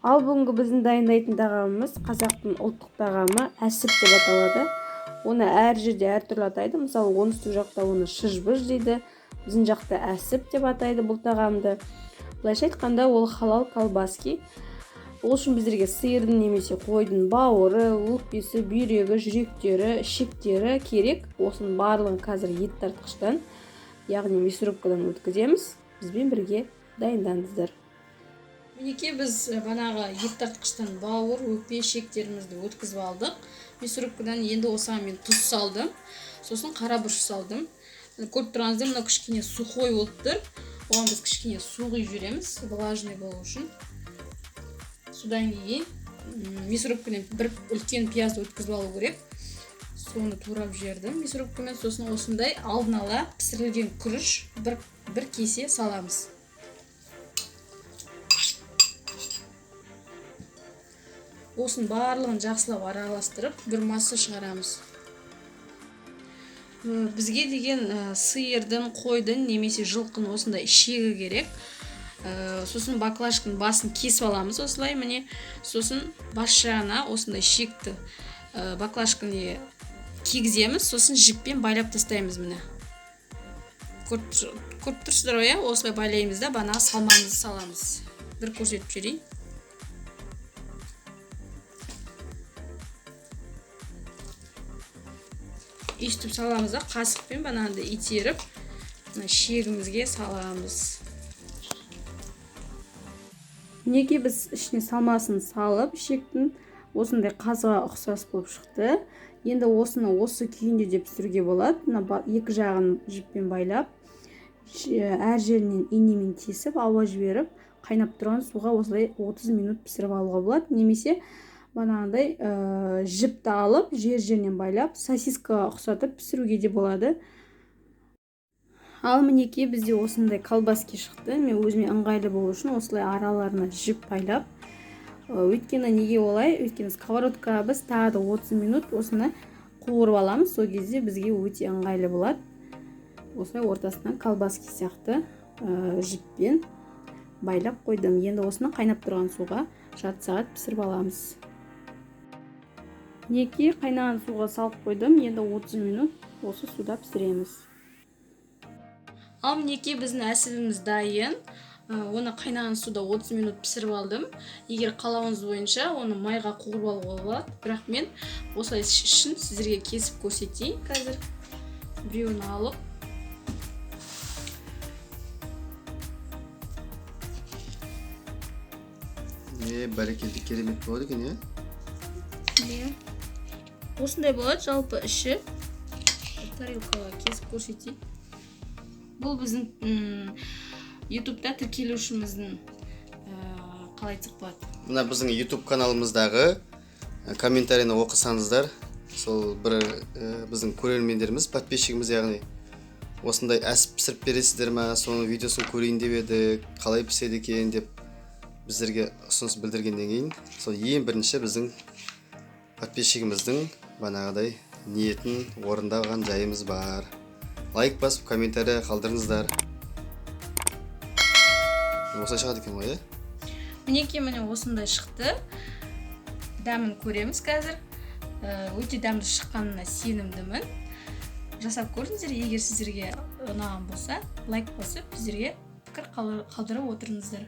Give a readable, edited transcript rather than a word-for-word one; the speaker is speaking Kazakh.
Ал бүгінгі біздің дайындайтын тағамымыз қазақтың ұлттық тағамы әсіп деп аталады. Оны әр жерде әртүрлі атайды. Мысалы, оңтүстік жақта оны шыжбыж дейді, біздің жақта әсіп деп атайды бұл тағамды. Былайша айтқанда, ол халал колбаски. Ол үшін біздерге сиырдың немесе қойдың бауыры, өкпесі, бүйрегі, жүректері, ішектері керек. Осының барлығын қазір ет тартқыштан, яғни мясорубкадан өткіземіз. Бізбен бірге дайындаңыздар. Мінекей біз банағы ет тартқыштан бауыр, өкпе, ішектерімізді өткізіп алдық. Мясорубкадан енді осыған мен тұз салдым. Сосын қара бұрыш салдым. Көріп тұрғаныңыздай, мынау кішкене сухой болып тұр. Оған біз кішкене су құйып жібереміз, влажный болу үшін. Содан кейін мясорубкадан бір үлкен пиязды өткізіп алу керек. Соны турап жібердім мясорубкамен. Сосын осындай алдын ала пісірілген күріш бір кесе саламыз. Осын барлығын жақсылап араластырып, бір масса шығарамыз. Бізге деген сиырдың, қойдың немесе жылқының осындай ішегі керек. Сосын баклажканың басын кесіп аламыз осылай, міне. Сосын бас жағына осындай ішекті баклажканы кигіземіз, сосын жіппен байлап тастаймыз, міне. Көріп тұрсыздар ғой, осылай байлаймыз да, банағы салмамызды саламыз. Бір көрсетіп жіберейін. Естіп саламыз да, қасықпен бананды итеріп, шегімізге саламыз. Неге біз ішіне салмасын салып, шектің осындай қазыға ұқсас болып шықты. Енді осыны осы күйінде деп пісіруге болады. Екі жағын жіппен байлап, әр жерінен инемен тесіп, ауа жіберіп, қайнап тұрған суға осылай 30 минут пісіріп алуға болады. Немесе банағындай жіпті алып, жер-жерінен байлап, сосискаға ұқсатып пісіруге де болады. Ал мінекей бізде осындай колбаски шықты. Мен өзіме ыңғайлы болу үшін осылай араларына жіп байлап. Өйткені неге олай? Өйткені сковородкаға біз тағы да 30 минут осыны қуырып аламыз. Сол кезде бізге өте ыңғайлы болады. Осылай ортасынан колбаски сияқты жіппен байлап қойдым. Енді осыны қайнап тұрған суға жарты сағат пісіріп аламыз. Неке қайнаған суға салып қойдым. Енді 30 минут осы суда пісіреміз. Ал мінекей біздің әсібіміз дайын. Оны қайнаған суда 30 минут пісіріп алдым. Егер қалауыңыз бойынша оны майға қуырып алуға болады. Бірақ мен осылай ішін сіздерге кесіп көрсетейін қазір. Біреуін алып. Бәрекелді, керемет болады екен, Осындай болады жалпы іші. Тарелкаға кесіп көрсетейін. Бұл біздің YouTube'да тіркелушіміздің қалай айтсақ болады. Мына біздің YouTube каналымыздағы комментарийні оқысаңыздар, сол бір біздің көрермендеріміз, подписчигіміз, яғни осындай әсіп пісіріп бересіздер ме, соның видеосын көрейін деп еді, қалай піседі екен деп біздерге ұсыныс білдіргеннен кейін, сол ең бірінші біздің подписчигіміздің банағыдай ниетін орындаған жайымыз бар. Лайк басып, комментарий қалдырыңыздар. Осылай шығады екен ғой, Мінекей міне осындай шықты. Дәмін көреміз қазір. Өте дәмді шыққанына сенімдімін. Жасап көріңіздер, егер сіздерге ұнаған болса, лайк басып, біздерге пікір қалдырып отырыңыздар.